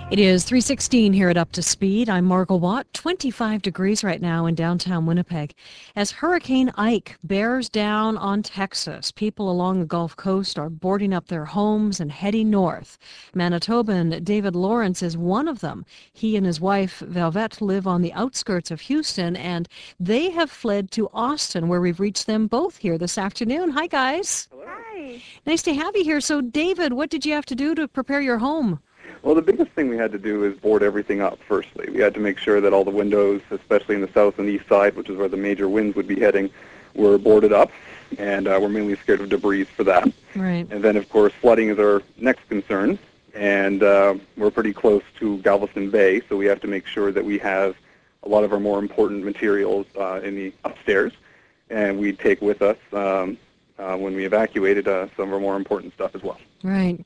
It is 3:16 here at Up to Speed. I'm Margot Watt. 25 degrees right now in downtown Winnipeg. As Hurricane Ike bears down on Texas, people along the Gulf Coast are boarding up their homes and heading north. Manitoban David Lawrence is one of them. He and his wife Velvet live on the outskirts of Houston, and they have fled to Austin, where we've reached them both here this afternoon. Hi, guys. Hello. Hi. Nice to have you here. So, David, what did you have to do to prepare your home? Well, the biggest thing we had to do is board everything up, firstly. We had to make sure that all the windows, especially in the south and east side, which is where the major winds would be heading, were boarded up, and we're mainly scared of debris for that. Right. And then, of course, flooding is our next concern, and we're pretty close to Galveston Bay, so we have to make sure that we have a lot of our more important materials in the upstairs, and we take with us, when we evacuated, some of our more important stuff as well. Right.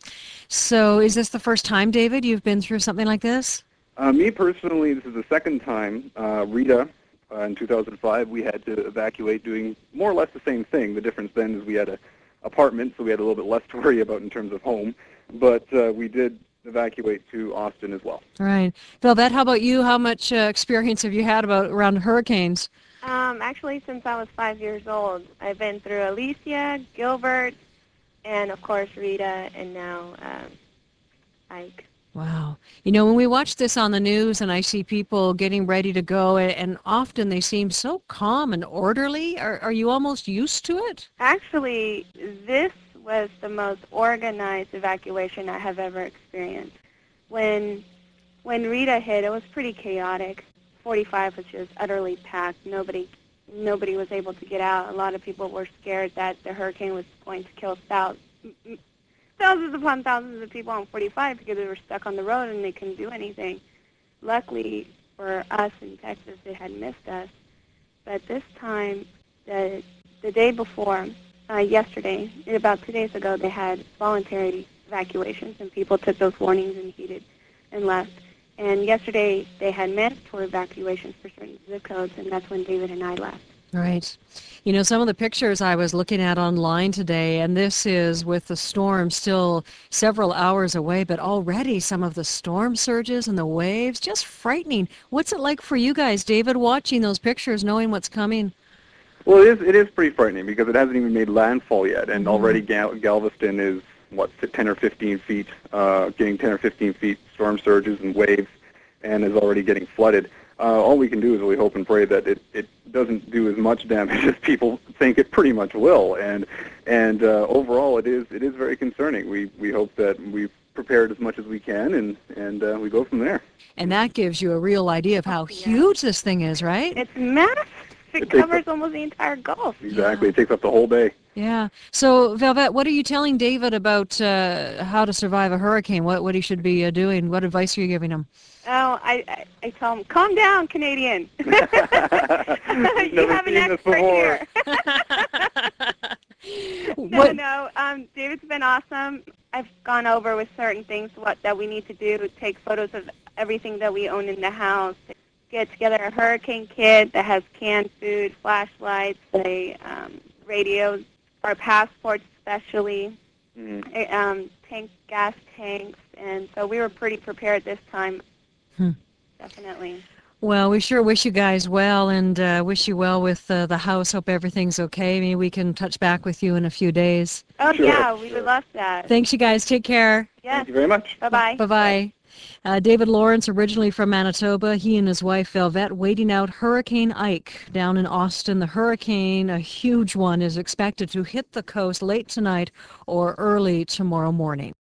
So is this the first time, David, you've been through something like this? Me personally, this is the second time. Rita, in 2005, we had to evacuate doing more or less the same thing. The difference then is we had an apartment, so we had a little bit less to worry about in terms of home. But we did evacuate to Austin as well. Right. Velvet, how about you? How much experience have you had around hurricanes? Actually, since I was 5 years old, I've been through Alicia, Gilbert, and of course Rita, and now Ike. Wow. You know, when we watch this on the news and I see people getting ready to go, and often they seem so calm and orderly, are you almost used to it? Actually, this was the most organized evacuation I have ever experienced. When Rita hit, it was pretty chaotic. 45 was just utterly packed. Nobody was able to get out. A lot of people were scared that the hurricane was going to kill thousands upon thousands of people on 45 because they were stuck on the road and they couldn't do anything. Luckily for us in Texas, they had missed us. But this time, the day before, yesterday, about 2 days ago, they had voluntary evacuations, and people took those warnings and heeded and left. And yesterday, they had mandatory evacuations for certain zip codes, and that's when David and I left. Right. You know, some of the pictures I was looking at online today, and this is with the storm still several hours away, but already some of the storm surges and the waves, just frightening. What's it like for you guys, David, watching those pictures, knowing what's coming? Well, it is pretty frightening because it hasn't even made landfall yet, and already Galveston is, 10 or 15 feet, getting 10 or 15 feet storm surges and waves, and is already getting flooded. All we can do is really hope and pray that it doesn't do as much damage as people think it pretty much will. And overall, it is very concerning. We hope that we've prepared as much as we can, and we go from there. And that gives you a real idea of how huge this thing is, right? It's massive. It covers almost the entire Gulf. Exactly. It takes up the whole day. Yeah. So, Velvet, what are you telling David about how to survive a hurricane? What he should be doing? What advice are you giving him? Oh, I tell him, calm down, Canadian. You Never have an seen this expert before. here. No, David's been awesome. I've gone over with certain things that we need to do to take photos of everything that we own in the house. Get together a hurricane kit that has canned food, flashlights, radios, our passports especially, gas tanks, and so we were pretty prepared this time. Definitely. Well, we sure wish you guys well, and wish you well with the house. Hope everything's okay. Maybe we can touch back with you in a few days. Oh, Sure, yeah, we would love that. Thanks, you guys. Take care. Yes. Thank you very much. Bye-bye. Bye-bye. David Lawrence, originally from Manitoba, he and his wife Velvet waiting out Hurricane Ike down in Austin. The hurricane, a huge one, is expected to hit the coast late tonight or early tomorrow morning.